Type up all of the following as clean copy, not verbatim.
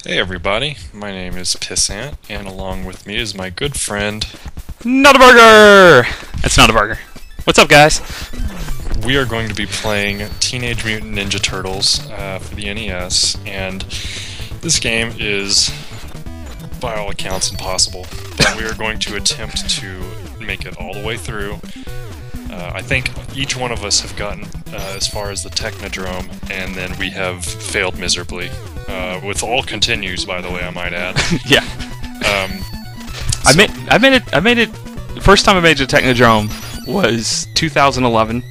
Hey everybody, my name is PissAnt, and along with me is my good friend Notaburger! That's Notaburger. What's up, guys? We are going to be playing Teenage Mutant Ninja Turtles for the NES, and this game is, by all accounts, impossible. But we are going to attempt to make it all the way through. I think each one of us have gotten as far as the Technodrome, and then we have failed miserably. With all continues, by the way, I might add. Yeah. I made it. The first time I made it to Technodrome was 2011.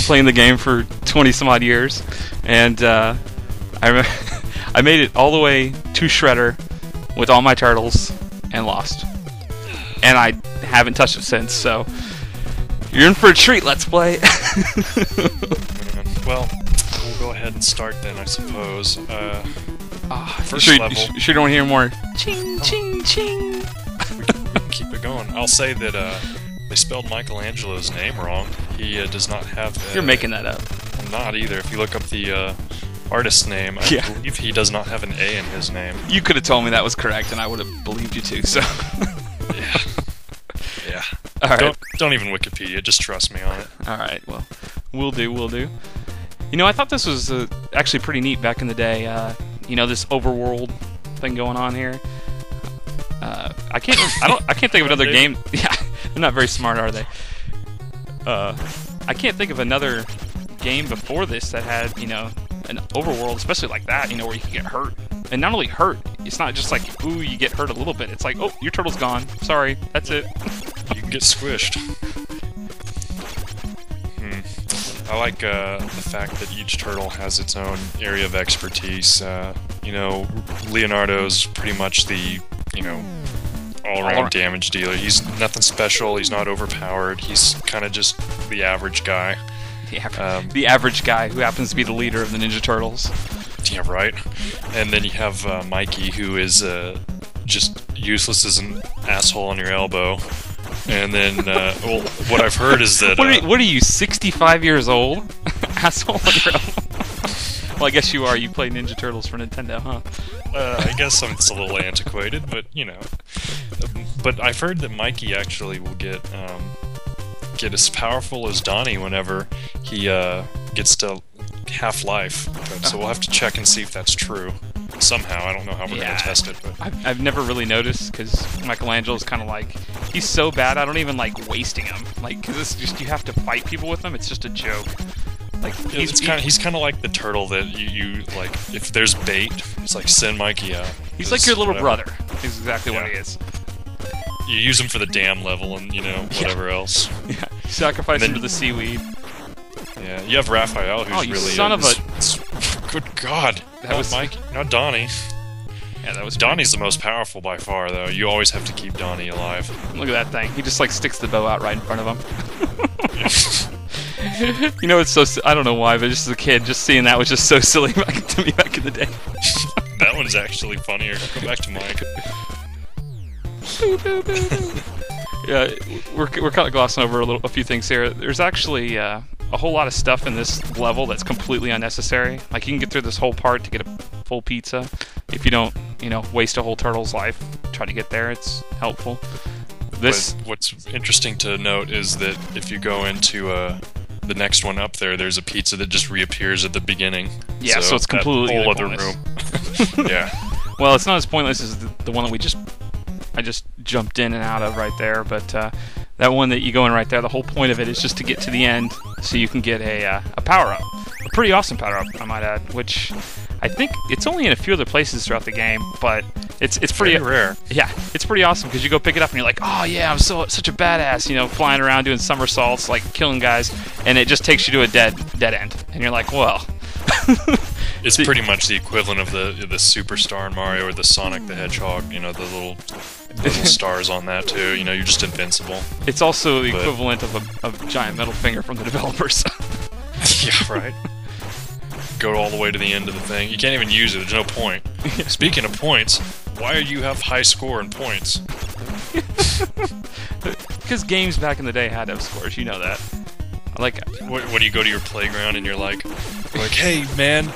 playing the game for 20 some odd years, and I made it all the way to Shredder with all my turtles and lost. And I haven't touched it since, so you're in for a treat, Let's Play. Well, we'll go ahead and start then, I suppose. First sure, level. You sure don't hear more ching, ching, ching? We can keep it going. I'll say that they spelled Michelangelo's name wrong. He does not have... You're making that up. I'm not either. If you look up the artist's name, I believe he does not have an A in his name. You could have told me that was correct, and I would have believed you too, so... Yeah. Yeah. All right. Don't even Wikipedia. Just trust me on it. All right. Well, we'll do. You know, I thought this was actually pretty neat back in the day. You know, this overworld thing going on here. I can't think of another game. Yeah, they're not very smart, are they? I can't think of another game before this that had, you know, an overworld, especially like that. You know, where you can get hurt, and not only hurt. It's not just like, ooh, you get hurt a little bit. It's like, oh, your turtle's gone. Sorry, that's it. You can get squished. I like the fact that each turtle has its own area of expertise. You know, Leonardo's pretty much the, you know, all-around damage dealer. He's nothing special. He's not overpowered. He's kind of just the average guy. The average guy who happens to be the leader of the Ninja Turtles. Yeah, right. And then you have Mikey, who is just useless as an asshole on your elbow. And then, well, what I've heard is that... What are you, 65 years old? Asshole on your elbow? Well, I guess you are. You play Ninja Turtles for Nintendo, huh? I guess it's a little antiquated, but, you know. But I've heard that Mikey actually will get as powerful as Donnie whenever he gets to half-life. So we'll have to check and see if that's true. Somehow, I don't know how we're going to test it, but... I've never really noticed, because Michelangelo's kind of like... He's so bad, I don't even like wasting him. Like, because it's just, you have to fight people with him, it's just a joke. Like, he's kind of like the turtle that you like, if there's bait, it's like, send Mikey out. He's like your little brother, is exactly what he is. You use him for the dam level and, you know, whatever else. Yeah, sacrifice him to the seaweed. Yeah, you have Raphael, who's really... son of a... Good God! That was Mike, not Donnie. Yeah, that was Donnie's the most powerful by far, though. You always have to keep Donnie alive. Look at that thing. He just like sticks the bow out right in front of him. You know, it's so... I don't know why, but just as a kid, just seeing that was just so silly to me back in the day. That one's actually funnier. Go back to Mike. Yeah, we're kind of glossing over a few things here. There's actually a whole lot of stuff in this level that's completely unnecessary. Like, you can get through this whole part to get a full pizza. If you don't, you know, waste a whole turtle's life, try to get there. It's helpful. What's interesting to note is that if you go into the next one up there, there's a pizza that just reappears at the beginning. Yeah, so it's completely whole other pointless. room. Yeah. Well, it's not as pointless as the one that I just jumped in and out of right there, but that one that you go in right there, the whole point of it is just to get to the end so you can get a power-up. A pretty awesome power-up, I might add, which I think it's only in a few other places throughout the game, but it's pretty rare. Yeah, it's pretty awesome because you go pick it up and you're like, oh yeah, I'm such a badass, you know, flying around doing somersaults, like killing guys, and it just takes you to a dead end, and you're like, well... It's pretty much the equivalent of the Superstar in Mario or the Sonic the Hedgehog, you know, the little stars on that too. You know, you're just invincible. It's also the equivalent of a giant metal finger from the developers. Yeah, right. Go all the way to the end of the thing. You can't even use it. There's no point. Speaking of points, why do you have high score in points? Because games back in the day had to have scores. You know that. Like, what do you go to your playground and you're like, hey man,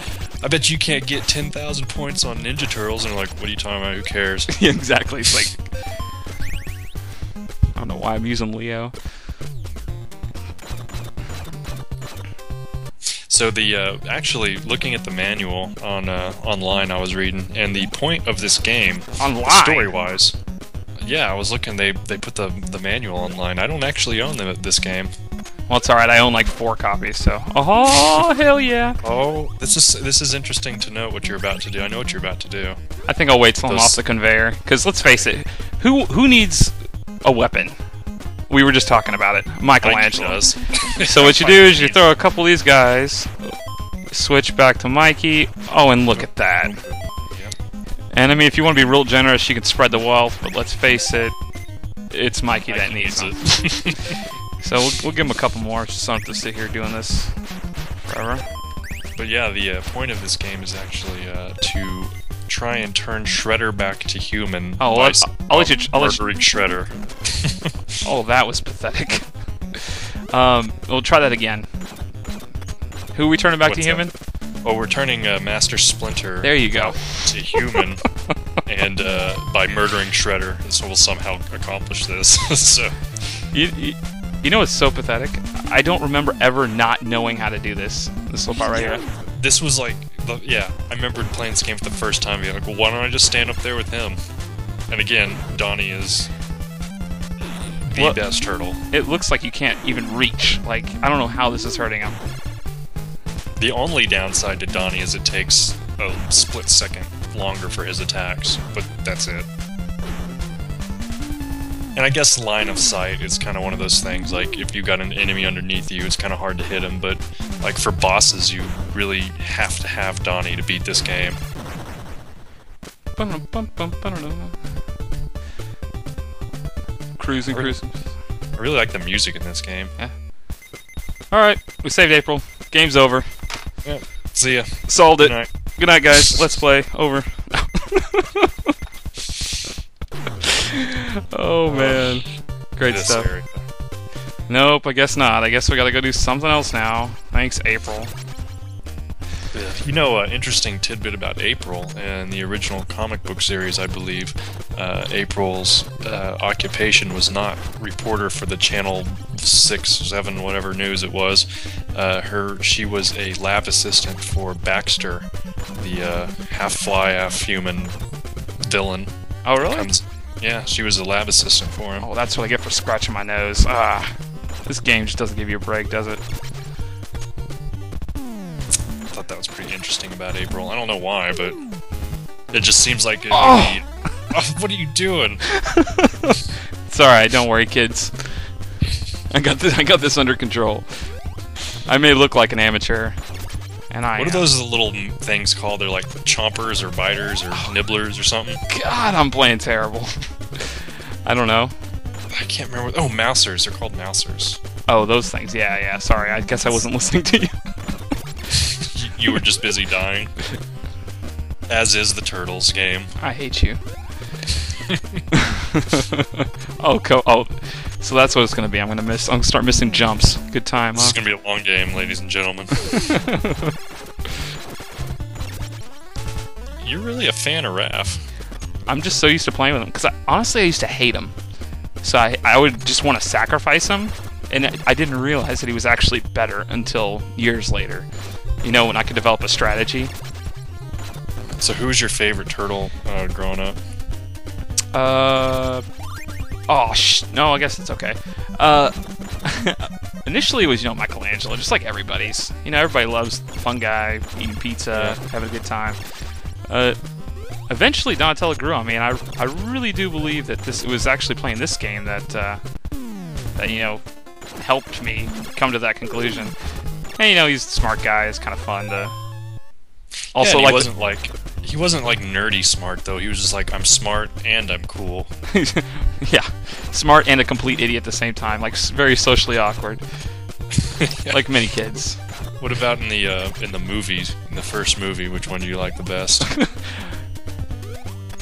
I bet you can't get 10,000 points on Ninja Turtles, and they're like, what are you talking about? Who cares? Yeah, exactly. It's like, I don't know why I'm using Leo. So the actually looking at the manual on online, I was reading, and the point of this game, Online? story-wise, yeah, I was looking. They put the manual online. I don't actually own this game. Well, it's alright, I own like 4 copies, so... Oh, hell yeah! Oh, this is interesting to know what you're about to do. I know what you're about to do. I think I'll wait till I'm off the conveyor, because let's face it, who needs a weapon? We were just talking about it. Michelangelo. Does. So what you do is you throw a couple of these guys, switch back to Mikey. Oh, and look at that. And I mean, if you want to be real generous, you can spread the wealth, but let's face it, it's Mikey that needs it. So we'll give him a couple more, just don't have to sit here doing this forever. But yeah, the point of this game is actually to try and turn Shredder back to human. Oh, I'll let you. Murdering Shredder. Oh, that was pathetic. We'll try that again. Who are we turning back to human? Oh, we're turning Master Splinter. There you go. To human, and by murdering Shredder, so we'll somehow accomplish this. So. You know what's so pathetic? I don't remember ever not knowing how to do this. This little part right here. This was like, I remember playing this game for the first time, being like, well, why don't I just stand up there with him? And again, Donnie is the best turtle. It looks like you can't even reach. Like, I don't know how this is hurting him. The only downside to Donnie is it takes a split second longer for his attacks, but that's it. And I guess line of sight is kind of one of those things, like, if you've got an enemy underneath you, it's kind of hard to hit him, but, like, for bosses, you really have to have Donnie to beat this game. Cruising. I really like the music in this game. Yeah. Alright, we saved April. Game's over. Yeah. See ya. Solved it. Good night. Good night, guys. Let's play. Over. Oh man, great stuff. Nope, I guess not. I guess we gotta go do something else now. Thanks, April. Yeah. You know, interesting tidbit about April and the original comic book series, I believe. April's occupation was not reporter for the Channel 6, 7, whatever news it was. She was a lab assistant for Baxter, the half-fly, half-human villain. Oh, really? Yeah, she was a lab assistant for him. Oh, that's what I get for scratching my nose. This game just doesn't give you a break, does it? I thought that was pretty interesting about April. I don't know why, but it just seems like it would be... Oh, what are you doing? It's alright, don't worry, kids. I got this under control. I may look like an amateur, and I. What are those little things called? They're like chompers or biters or nibblers or something. God, I'm playing terrible. I don't know. I can't remember. Oh, mousers. They're called mousers. Oh, those things. Yeah. Sorry, I guess I wasn't listening to you. You were just busy dying. As is the Turtles game. I hate you. Oh, so that's what it's gonna be. I'm gonna start missing jumps. Good time, huh? This is gonna be a long game, ladies and gentlemen. You're really a fan of Raph. I'm just so used to playing with him because honestly I used to hate him. So I would just want to sacrifice him, and I didn't realize that he was actually better until years later. You know, when I could develop a strategy. So who was your favorite turtle growing up? No, I guess it's okay. Initially it was, Michelangelo, just like everybody's. Everybody loves the fun guy, eating pizza, having a good time. Eventually Donatello grew on me, and I really do believe that it was actually playing this game that helped me come to that conclusion. And he's a smart guy, it's kind of fun to... Also, he wasn't like nerdy smart though. He was just like, I'm smart and I'm cool. Yeah, smart and a complete idiot at the same time, like very socially awkward, like many kids. What about in the movies? In the first movie, which one do you like the best?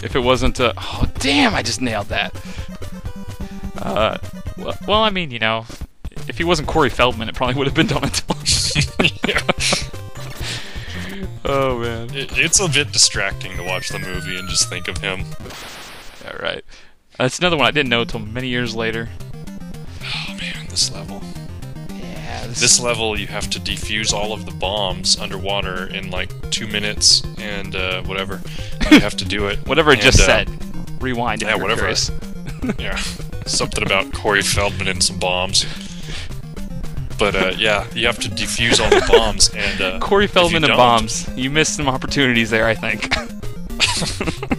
If it wasn't, oh damn, I just nailed that. Well, I mean, if he wasn't Corey Feldman, it probably would have been Donatello. Yeah. Oh man. It's a bit distracting to watch the movie and just think of him. All right. That's another one I didn't know until many years later. Oh man, this level. Yeah. This level, you have to defuse all of the bombs underwater in like 2 minutes and whatever. You have to do it. Whatever it just said. Rewind it. Yeah, whatever. Yeah. Something about Corey Feldman and some bombs. But yeah, you have to defuse all the bombs. And Corey Feldman and bombs. You missed some opportunities there, I think.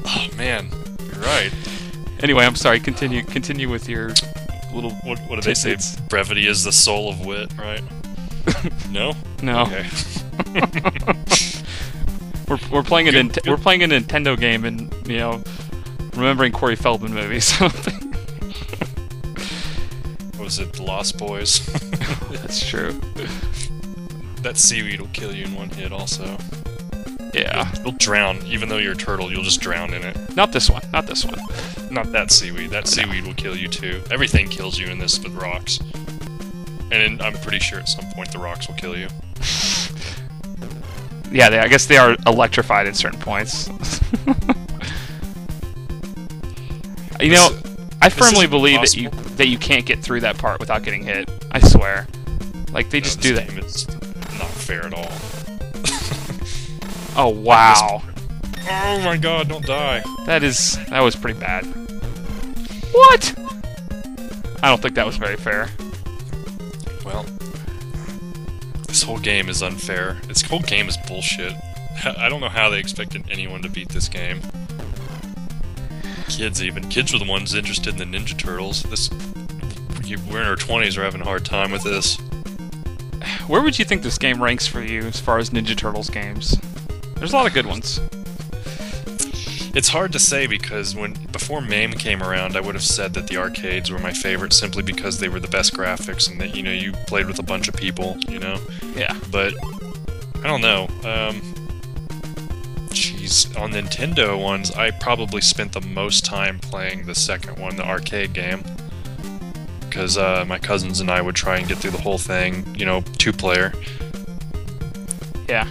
Oh man, you're right. Anyway, I'm sorry. Continue with your little. What do they say? Brevity is the soul of wit, right? No. No. Okay. we're playing we're playing a Nintendo game and remembering Corey Feldman movies. Was it The Lost Boys? That's true. That seaweed will kill you in one hit, also. Yeah. You'll drown, even though you're a turtle. You'll just drown in it. Not this one. Not this one. Not that seaweed. That seaweed will kill you too. Everything kills you in this with rocks. And I'm pretty sure at some point the rocks will kill you. Yeah, I guess they are electrified at certain points. I firmly believe that you can't get through that part without getting hit. I swear. Like they just do that. It's not fair at all. Oh wow. Oh my god, don't die. That was pretty bad. What? I don't think that was very fair. Well, this whole game is unfair. This whole game is bullshit. I don't know how they expected anyone to beat this game. Kids were the ones interested in the Ninja Turtles. We're in our 20s, we're having a hard time with this. Where would you think this game ranks for you as far as Ninja Turtles games? There's a lot of good ones. It's hard to say because before MAME came around, I would have said that the arcades were my favorite simply because they were the best graphics and that you played with a bunch of people, Yeah. But I don't know. On Nintendo ones, I probably spent the most time playing the second one, the arcade game, because my cousins and I would try and get through the whole thing, 2-player. Yeah.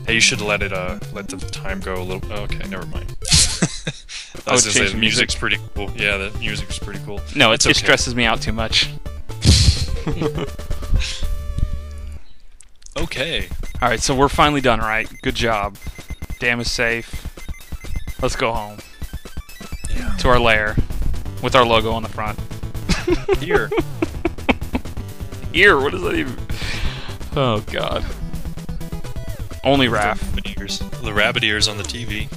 Hey, you should let the time go a little. Oh, okay, never mind. I was gonna say the music's pretty cool. Yeah, the music's pretty cool. No, it stresses me out too much. Okay. All right, so we're finally done, right? Good job. Dam is safe. Let's go home. Yeah. To our lair, with our logo on the front. Here. Here? What is that even? Oh god. Only Raph. The rabbit ears on the TV.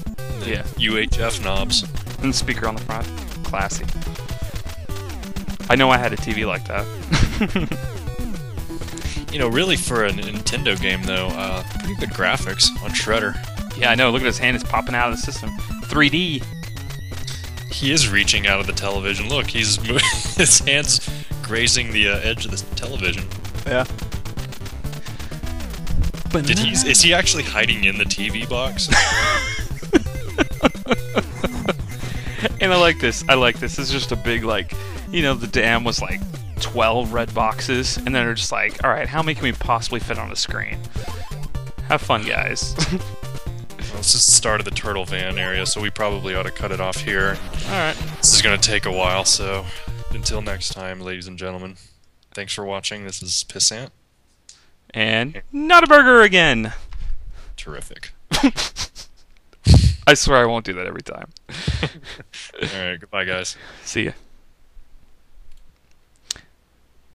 Yeah. UHF knobs. And the speaker on the front. Classy. I know I had a TV like that. Really for a Nintendo game though, pretty good graphics on Shredder. Yeah, I know. Look at his hand; it's popping out of the system. 3D. He is reaching out of the television. Look, his hands grazing the edge of the television. Yeah. Is he actually hiding in the TV box? And I like this. This is just a big, the dam was like 12 red boxes, and then they're just like, all right, how many can we possibly fit on a screen? Have fun, guys. Well, this is the start of the Turtle Van area, so we probably ought to cut it off here. Alright. This is going to take a while, so until next time, ladies and gentlemen, thanks for watching. This is PissAnt. And Notaburger again! Terrific. I swear I won't do that every time. Alright, goodbye, guys. See ya.